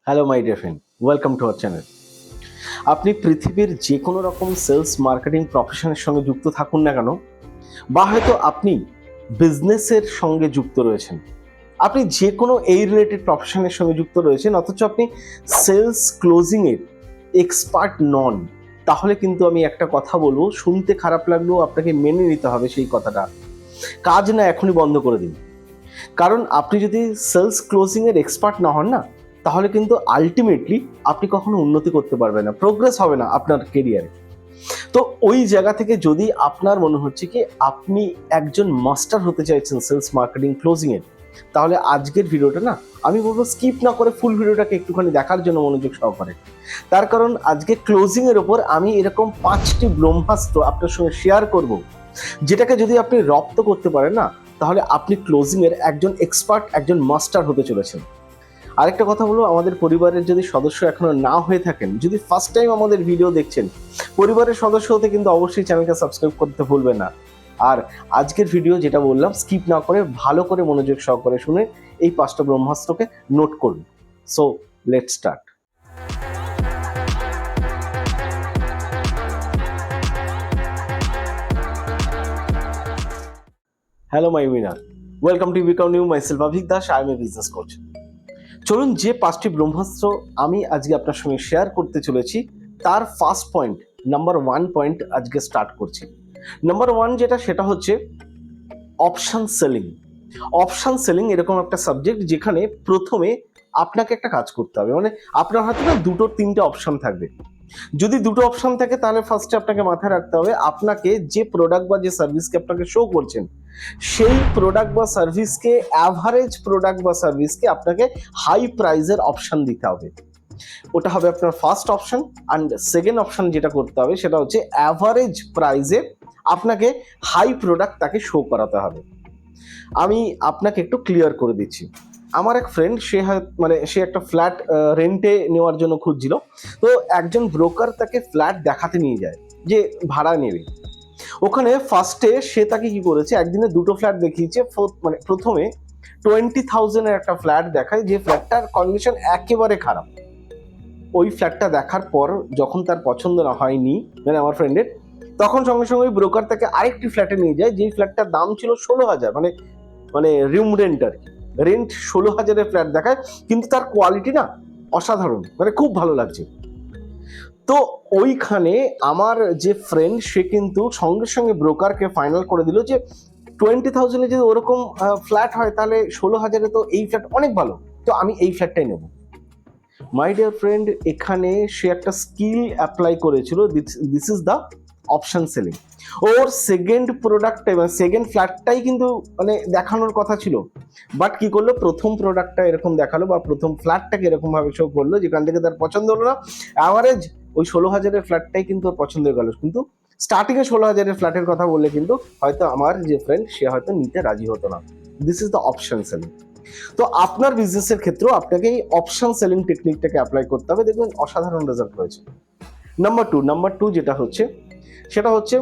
Hello my dear friend, welcome to our channel. আপনি পৃথিবীর যে কোনো রকম সেলস মার্কেটিং প্রফেশনের সঙ্গে যুক্ত থাকুন না কেন, বা হয়তো আপনি বিজনেসের সঙ্গে যুক্ত রয়েছেন, আপনি যে কোনো এই রিলেটেড প্রফেশনের সঙ্গে যুক্ত রয়েছেন, অথচ আপনি সেলস ক্লোজিংয়ের এক্সপার্ট নন, তাহলে কিন্তু আমি একটা কথা বলবো, শুনতে খারাপ লাগলেও আপনাকে মেনে নিতে হবে সেই কথাটা। কাজ না এখনই বন্ধ করে দিন। কারণ আপনি যদি সেলস ক্লোজিংয়ের এক্সপার্ট না হন না, তাহলে কিন্তু আলটিমেটলি আপনি কখনো উন্নতি করতে পারবেন না, প্রোগ্রেস হবে না আপনার কেরিয়ারে। তো ওই জায়গা থেকে যদি আপনার মনে হচ্ছে কি আপনি একজন মাস্টার হতে চাইছেন সেলস মার্কেটিং ক্লোজিংয়ের, তাহলে আজকের ভিডিওটা না আমি বলবো স্কিপ না করে ফুল ভিডিওটাকে একটুখানি দেখার জন্য মনোযোগ সহকারে। তার কারণ আজকে ক্লোজিংয়ের ওপর আমি এরকম 5টি ব্রহ্মাস্ত্র আপনার সঙ্গে শেয়ার করব, যেটাকে যদি আপনি রপ্ত করতে পারেন না, তাহলে আপনি ক্লোজিংয়ের একজন এক্সপার্ট, একজন মাস্টার হতে চলেছেন। আরেকটা কথা হলো, আমাদের পরিবারের যদি সদস্য এখনো না হয়ে থাকেন, যদি ফার্স্ট টাইম আমাদের ভিডিও দেখছেন, পরিবারের সদস্য হতে কিন্তু অবশ্যই চ্যানেলকে সাবস্ক্রাইব করতে ভুলবেন না। আর আজকের ভিডিও যেটা বললাম, স্কিপ না করে ভালো করে মনোযোগ সহকারে শুনে এই 5টা ব্রহ্মাস্ত্রকে নোট করুন। So let's start. Hello my winner, welcome to become new, myself Avik Das, I am a business coach. চলুন, যে 5টি ব্রহ্মাস্ত্র আমি আজকে আপনার সঙ্গে শেয়ার করতে চলেছি, তার ফার্স্ট পয়েন্ট, নাম্বার 1 পয়েন্ট আজকে স্টার্ট করছি। নাম্বার 1 যেটা, সেটা হচ্ছে অপশন সেলিং। অপশন সেলিং এরকম একটা সাবজেক্ট যেখানে প্রথমে আপনাকে একটা কাজ করতে হবে, মানে আপনার হাতে না 2-3টে অপশন থাকবে। যদি 2টো অপশন থাকে, তাহলে ফার্স্টে আপনাকে মাথায় রাখতে হবে আপনাকে যে প্রোডাক্ট বা যে সার্ভিসকে আপনাকে শো করছেন, সেই প্রোডাক্ট বা সার্ভিসকে, অ্যাভারেজ প্রোডাক্ট বা সার্ভিসকে আপনাকে হাই প্রাইজের অপশন দিতে হবে। ওটা হবে আপনার first option. And second option যেটা করতে হবে, সেটা হচ্ছে অ্যাভারেজ প্রাইজে আপনাকে হাই প্রোডাক্ট তাকে শো করাতে হবে। আমি আপনাকে একটু ক্লিয়ার করে দিচ্ছি। আমার এক ফ্রেন্ড, সে একটা ফ্ল্যাট রেন্টে নেওয়ার জন্য খুঁজছিল। তো একজন ব্রোকার তাকে ফ্ল্যাট দেখাতে নিয়ে যায় যে ভাড়া নেবে। ওখানে ফার্স্টে সে তাকে কি করেছে, একদিনে 2টো ফ্ল্যাট দেখিয়েছে। মানে প্রথমে 20,000-এর একটা ফ্ল্যাট দেখায়, যে ফ্ল্যাটটার কন্ডিশন একেবারে খারাপ। ওই ফ্ল্যাটটা দেখার পর যখন তার পছন্দ না হয়নি, মানে আমার ফ্রেন্ডের, তখন সঙ্গে সঙ্গে ওই ব্রোকার তাকে আরেকটি ফ্ল্যাটে নিয়ে যায়, যেই ফ্ল্যাটটার দাম ছিল 16,000, মানে রুম রেন্ট আর কি। রেন্ট 16,000-এর ফ্ল্যাট দেখায়, কিন্তু তার কোয়ালিটি না অসাধারণ, মানে খুব ভালো লাগছে। তো ওইখানে আমার যে ফ্রেন্ড, সে কিন্তু সঙ্গে সঙ্গে ব্রোকারকে ফাইনাল করে দিল যে 20,000-এ যদি ওরকম ফ্ল্যাট হয়, তাহলে 16,000-এ তো এই ফ্ল্যাট অনেক ভালো, তো আমি এই ফ্ল্যাটটাই নেব। মাই ডিয়ার ফ্রেন্ড, এখানে সে একটা স্কিল অ্যাপ্লাই করেছিল, this is the option selling. Or second প্রোডাক্টটা এবং সেকেন্ড ফ্ল্যাটটাই কিন্তু মানে দেখানোর কথা ছিল, বাট কি করলো, প্রথম প্রোডাক্টটা এরকম দেখালো বা প্রথম ফ্ল্যাটটাকে এরকম ভাবে শো করলো যেখান থেকে তার পছন্দ হলো না। অ্যাভারেজ ওই 16,000-এর ফ্ল্যাটটাই কিন্তু ওর পছন্দ হয়ে গেল, কিন্তু স্টার্টিংয়ে 16,000-এর ফ্ল্যাটের কথা বললে কিন্তু হয়তো আমার যে ফ্রেন্ড, সে হয়তো নিতে রাজি হতো না। This is the option selling. তো আপনার বিজনেসের ক্ষেত্রেও আপনাকে এই অপশন সেলিং টেকনিকটাকে অ্যাপ্লাই করতে হবে, দেখবেন অসাধারণ রেজাল্ট রয়েছে। নাম্বার টু যেটা হচ্ছে, সেটা হচ্ছে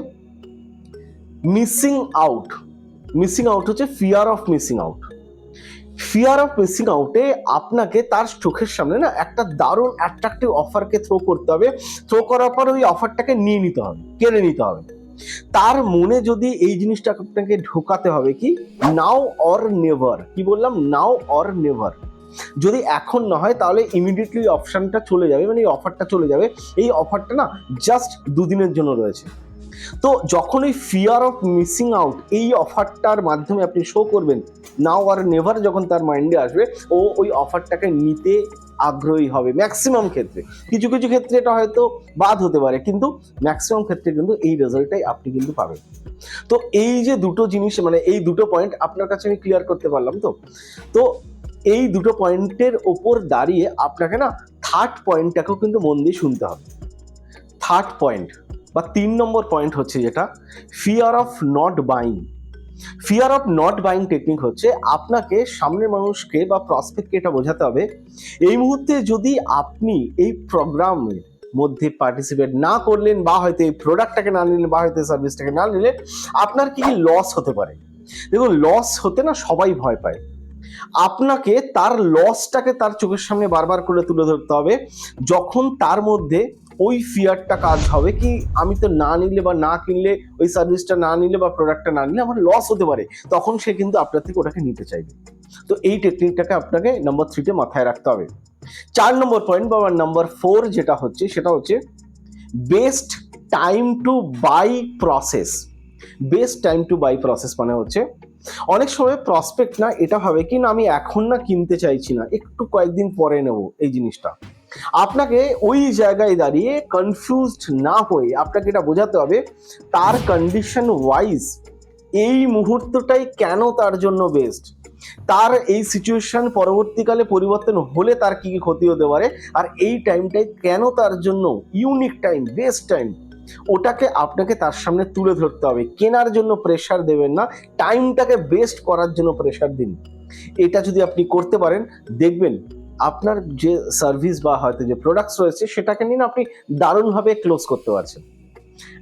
মিসিং আউট। মিসিং আউট হচ্ছে fear of missing out. Fear of missing আউটে আপনাকে তার চোখের সামনে না একটা দারুণ অ্যাট্রাকটিভ অফারকে থ্রো করতে হবে। থ্রো করার পর ওই অফারটাকে নিয়ে নিতে হবে, কেড়ে নিতে হবে। তার মনে যদি এই জিনিসটা আপনাকে ঢোকাতে হবে কি, নাও অর নেভার। কি বললাম? নাও অর নেভার। যদি এখন না হয়, তাহলে ইমিডিয়েটলি অপশনটা চলে যাবে, মানে এই অফারটা চলে যাবে। এই অফারটা না জাস্ট 2 দিনের জন্য রয়েছে। তো যখন এই ফিয়ার অফ মিসিং আউট এই অফারটার মাধ্যমে আপনি শো করবেন, নাও আর নেভার যখন তার মাইন্ডে আসবে, ও ওই অফারটাকে নিতে আগ্রহী হবে ম্যাক্সিমাম ক্ষেত্রে। কিছু কিছু ক্ষেত্রে এটা হয়তো বাদ হতে পারে, কিন্তু ম্যাক্সিমাম ক্ষেত্রে কিন্তু এই রেজাল্টটাই আপনি কিন্তু পাবেন। তো এই যে দুটো জিনিস, মানে এই দুটো পয়েন্ট আপনার কাছে আমি ক্লিয়ার করতে পারলাম। তো এই দুটো পয়েন্টের ওপর দাঁড়িয়ে আপনাকে না থার্ড পয়েন্টটাকেও কিন্তু মন দিয়ে শুনতে হবে। থার্ড পয়েন্ট বা 3 নম্বর পয়েন্ট হচ্ছে যেটা, fear of not buying. Fear of not buying technique হচ্ছে আপনাকে সামনের মানুষকে বা প্রসপেক্টকে এটা বোঝাতে হবে, এই মুহূর্তে যদি আপনি এই প্রোগ্রামের মধ্যে পার্টিসিপেট না করলেন, বা হয়তো এই প্রোডাক্টটাকে না নিলেন, বা হয়তো সার্ভিসটাকে না নিলে, আপনার কি কি লস হতে পারে। দেখুন, লস হতে না সবাই ভয় পায়, আপনাকে তার লসটাকে তার চোখের সামনে বারবার করে তুলে ধরতে হবে। যখন তার মধ্যে ওই ফিয়ারটা কাজ হবে কি আমি তো না নিলে বা না কিনলে, ওই সার্ভিসটা না নিলে বা প্রোডাক্টটা না নিলে আমার লস হতে পারে, তখন সে কিন্তু আপনার থেকে ওটাকে নিতে চাইবে। তো এই টেকনিকটাকে আপনাকে নাম্বার 3-তে মাথায় রাখতে হবে। 4 নম্বর পয়েন্ট বা নাম্বার 4 যেটা হচ্ছে সেটা হচ্ছে best time to buy process. Best time to buy process মানে হচ্ছে অনেক সময় প্রসপেক্ট না এটা ভাবে কি না আমি এখন না কিনতে চাইছি না, একটু কয়েকদিন পরে নেব এই জিনিসটা। আপনাকে ওই জায়গায় দাঁড়িয়ে কনফিউজড না হয়ে আপনাকে এটা বোঝাতে হবে তার কন্ডিশন ওয়াইজ এই মুহূর্তটাই কেন তার জন্য বেস্ট, তার এই সিচুয়েশন পরবর্তীকালে পরিবর্তন হলে তার কি কি ক্ষতি হতে পারে, আর এই টাইমটাই কেন তার জন্য ইউনিক টাইম, বেস্ট টাইম, ওটাকে আপনাকে তার সামনে তুলে ধরতে হবে। কেনার জন্য প্রেশার দেবেন না, টাইমটাকে বেস্ট করার জন্য প্রেশার দিন। এটা যদি আপনি করতে পারেন দেখবেন আপনার যে সার্ভিস বা হয়তো যে প্রোডাক্টস রয়েছে সেটাকে নিয়ে আপনি দারুণভাবে ক্লোজ করতে পারছেন।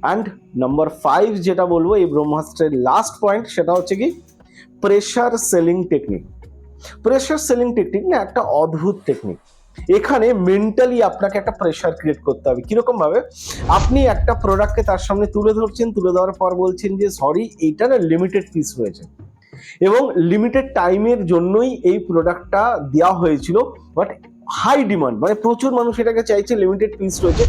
অ্যান্ড নাম্বার 5 যেটা বলবো এই ব্রহ্মাস্ত্রের লাস্ট পয়েন্ট সেটা হচ্ছে কি pressure selling technique. Pressure selling technique না একটা অদ্ভুত টেকনিক। এখানে মেন্টালি আপনাকে একটা প্রেশার ক্রিয়েট করতে হবে। কিরকম ভাবে, আপনি একটা প্রোডাক্টকে তার সামনে তুলে ধরছেন, তুলে দেওয়ার পর বলছেন যে সরি এইটা না লিমিটেড পিস হয়েছে এবং লিমিটেড টাইমের জন্যই এই প্রোডাক্টটা দেওয়া হয়েছিল, বাট হাই ডিমান্ড মানে প্রচুর মানুষ এটাকে চাইছে, লিমিটেড পিস রয়েছে,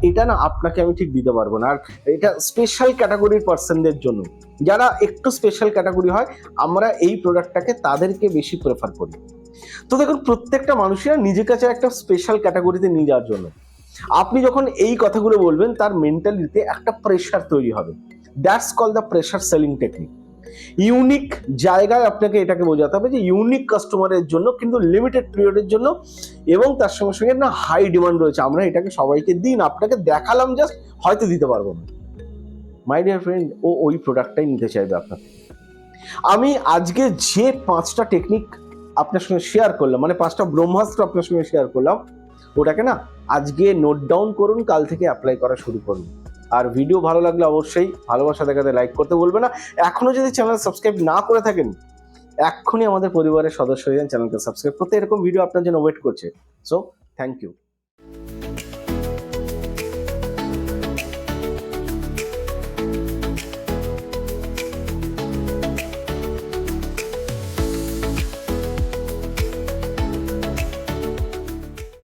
এটা না আপনাকে আমি ঠিক দিতে পারবো না। আর এটা স্পেশাল ক্যাটাগরির পার্সনদের জন্য, যারা একটু স্পেশাল ক্যাটাগরি হয় আমরা এই প্রোডাক্টটাকে তাদেরকে বেশি প্রেফার করি। তো দেখুন প্রত্যেকটা মানুষের নিজের কাছে একটা স্পেশাল ক্যাটাগরিতে নিয়ে যাওয়ার জন্য আপনি যখন এই কথাগুলো বলবেন তার মেন্টালিতে একটা প্রেশার তৈরি হবে। That's call the pressure selling technique. Unique জায়গায় আপনাকে এটাকে বোঝাতে হবে যে ইউনিক কাস্টমারের জন্য কিন্তু লিমিটেড পিরিয়ডের জন্য, এবং তার সঙ্গে সঙ্গে না হাই ডিমান্ড রয়েছে, আমরা এটাকে সবাইকে দিন, আপনাকে দেখালাম জাস্ট, হয়তো দিতে পারবো না। মাই ডিয়ার ফ্রেন্ড, ও ওই প্রোডাক্টটাই নিতে চাইবে আপনার থেকে। আমি আজকে যে 5টা টেকনিক আপনার সঙ্গে শেয়ার করলাম, মানে 5টা ব্রহ্মাস্ত্র আপনার সঙ্গে শেয়ার করলাম, ওটাকে না আজকে নোট ডাউন করুন, কাল থেকে অ্যাপ্লাই করা শুরু করুন। আর ভিডিও ভালো লাগলে অবশ্যই ভালোবাসা দেখাতে লাইক করতে বলবে না। এখনো যদি চ্যানেল সাবস্ক্রাইব না করে থাকেন এক্ষুনি আমাদের পরিবারের সদস্য হয়ে যান, চ্যানেলকে সাবস্ক্রাইব করতে। এরকম ভিডিও আপনার জন্য ওয়েট করছে। So thank you.